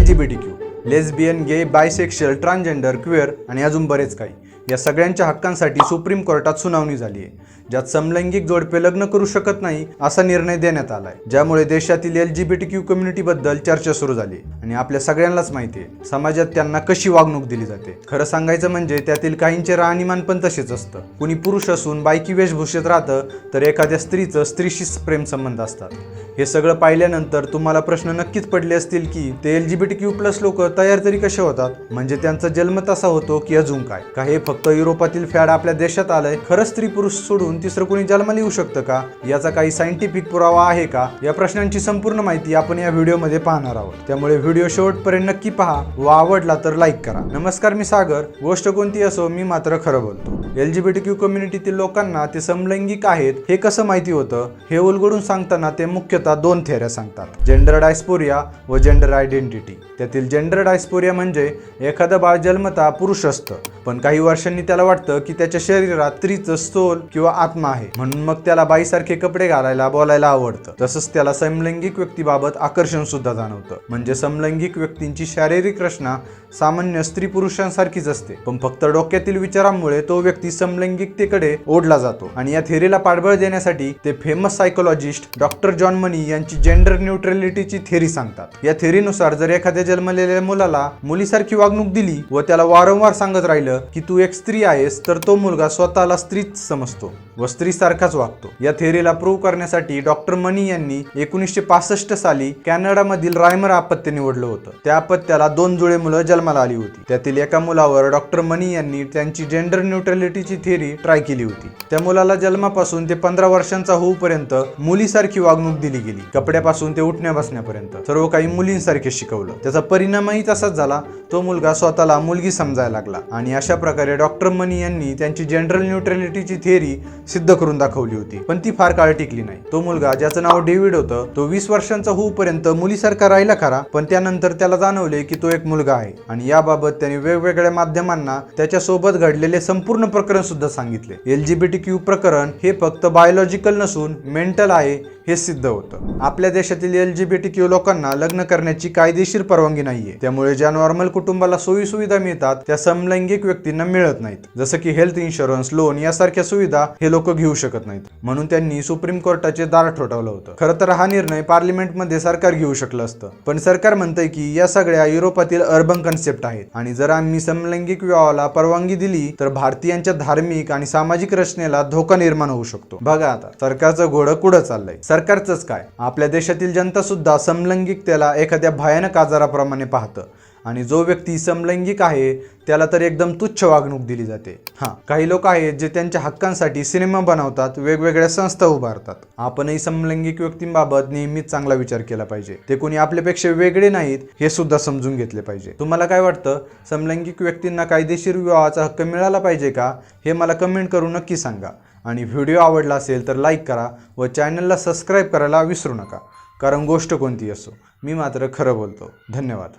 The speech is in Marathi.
LGBTQ, लेस्बियन, गे, बायसेक्शुअल, ट्रान्सजेंडर, क्वेअर आणि अजून बरेच काही या सगळ्यांच्या हक्कांसाठी सुप्रीम कोर्टात सुनावणी झाली आहे, ज्यात समलैंगिक जोडपे लग्न करू शकत नाही असा निर्णय देण्यात आलाय, ज्यामुळे देशातील LGBTQ कम्युनिटीबद्दल चर्चा सुरू झाली आणि आपल्या सगळ्यांनाच माहिती आहे समाजात त्यांना कशी वागणूक दिली जाते। खरं सांगायचं म्हणजे त्यातील काहींचे राहणीमान पण तसेच असतं। कुणी पुरुष असून बायकी वेशभूषेत राहतं तर एखाद्या स्त्रीचं स्त्रीशी प्रेम संबंध असतात। हे सगळं पाहिल्यानंतर तुम्हाला प्रश्न नक्कीच पडले असतील की ते LGBTQ+ लोक तयार तरी कसे होतात, म्हणजे त्यांचा जन्म तसा होतो की अजून काय? का हे फक्त युरोपातील फॅड आपल्या देशात आलंय? खरंच स्त्री पुरुष सोडून तिसरं कोणी जन्माला येऊ शकतं का? याचा काही सायंटिफिक पुरावा आहे का? या प्रश्नांची संपूर्ण माहिती आपण या व्हिडिओमध्ये पाहणार आहोत, त्यामुळे व्हिडिओ शेवटपर्यंत नक्की पहा व आवडला तर लाईक करा। नमस्कार, मी सागर। गोष्ट कोणती असो, मी मात्र खरं बोलतो। LGBTQ कम्युनिटीतील लोकांना ते समलैंगिक आहेत हे कसं माहिती होतं हे उलगडून सांगताना ते मुख्यतः दोन थेऱ्या सांगतात, जेंडर डायस्पोरिया व जेंडर आयडेंटिटी। त्यातील जेंडर डायस्पोरिया म्हणजे एखादं बाळ जन्मतः पुरुष असतं, पण काही वर्षांनी त्याला वाटतं की त्याच्या शरीरात स्त्रीचं सोल किंवा आत्मा आहे, म्हणून मग त्याला बाईसारखे कपडे घालायला, बोलायला आवडतं। तसंच त्याला समलैंगिक व्यक्तीबाबत आकर्षण सुद्धा जाणवतं। म्हणजे समलैंगिक व्यक्तींची शारीरिक रचना सामान्य स्त्री पुरुषांसारखीच असते, पण फक्त डोक्यातील विचारांमुळे तो व्यक्ती समलैंगिकतेकडे ओढला जातो। आणि या थेरीला पाठबळ देण्यासाठी ते फेमस सायकोलॉजिस्ट डॉक्टर जॉन मनी यांची जेंडर न्यूट्रॅलिटीची थेरी सांगतात। या थेरीनुसार जर एखाद्या जन्मलेल्या मुलाला मुलीसारखी वागणूक दिली व त्याला वारंवार सांगत राहिलं की तू एक स्त्री आहेस, तर तो मुलगा स्वतःला स्त्रीच समजतो व स्त्रीसारखाच वागतो। या थेरीला प्रूव्ह करण्यासाठी डॉक्टर मनी यांनी 1965 साली कॅनडामधील रायमर अपत्य निवडलं होतं। त्या अपत्याला 2 जुळे मुलं जन्माला आली होती। त्यातील एका मुलावर डॉक्टर मनी यांनी त्यांची जेंडर न्यूट्रॅलिटीची थेरी ट्राय केली होती। त्या मुलाला जन्मापासून ते 15 वर्षांचा होऊपर्यंत मुलीसारखी वागणूक दिली गेली। कपड्यापासून ते उठण्या बसण्यापर्यंत सर्व काही मुलींसारखे शिकवलं। त्याचा परिणामही तसाच झाला, तो मुलगा स्वतःला मुलगी समजायला लागला। आणि अशा प्रकारे डॉक्टर मनी यांनी त्यांची जेंडर न्यूट्रॅलिटीची थेरी सिद्ध करून दाखवली होती, पण ती फार काळ टिकली नाही। तो मुलगा, ज्याचं नाव डेव्हिड होतं, तो 20 वर्षांचा होऊपर्यंत मुलीसारखा राहिला खरा, पण त्यानंतर त्याला जाणवले की तो एक मुलगा आहे। आणि याबाबत त्याने वेगवेगळ्या माध्यमांना त्याच्यासोबत घडलेले संपूर्ण प्रकरण सुद्धा सांगितले। LGBTQ प्रकरण हे फक्त बायोलॉजिकल नसून मेंटल आहे हे सिद्ध होतं। आपल्या देशातील LGBTQ लोकांना लग्न करण्याची कायदेशीर परवानगी नाहीये, त्यामुळे ज्या नॉर्मल कुटुंबाला सोयी सुविधा मिळतात त्या समलैंगिक व्यक्तींना मिळत नाहीत, जसं की हेल्थ इन्शुरन्स, लोन यासारख्या सुविधा हे लोक घेऊ शकत नाहीत। म्हणून त्यांनी सुप्रीम कोर्टाचे दार ठोठावलं होतं। खरं तर हा निर्णय पार्लिमेंटमध्ये सरकार घेऊ शकलं असतं, पण सरकार म्हणतंय की या सगळ्या युरोपातील अर्बन कन्सेप्ट आहेत आणि जर आम्ही समलैंगिक विवाहाला परवानगी दिली तर भारतीयांच्या धार्मिक आणि सामाजिक रचनेला धोका निर्माण होऊ शकतो। बघा आता सरकारचं घोडं कुठं चाललंय। सरकारचंच काय, आपल्या देशातील जनता सुद्धा समलैंगिकतेला एखाद्या भयानक आजाराप्रमाणे पाहतं आणि जो व्यक्ती समलैंगिक आहे त्याला तर एकदम तुच्छ वागणूक दिली जाते। काही लोक आहेत जे त्यांच्या हक्कांसाठी सिनेमा बनवतात, वेगवेगळ्या संस्था उभारतात। आपणही समलैंगिक व्यक्तींबाबत नेहमीच चांगला विचार केला पाहिजे। ते कोणी आपल्यापेक्षा वेगळे नाहीत हे सुद्धा समजून घेतले पाहिजे। तुम्हाला काय वाटतं, समलैंगिक व्यक्तींना कायदेशीर विवाहाचा हक्क मिळाला पाहिजे का? हे मला कमेंट करून नक्की सांगा। आणि व्हिडिओ आवडला असेल तर लाईक करा व चॅनलला सबस्क्राईब करायला विसरू नका, कारण गोष्ट कोणती असो, मी मात्र खरं बोलतो। धन्यवाद।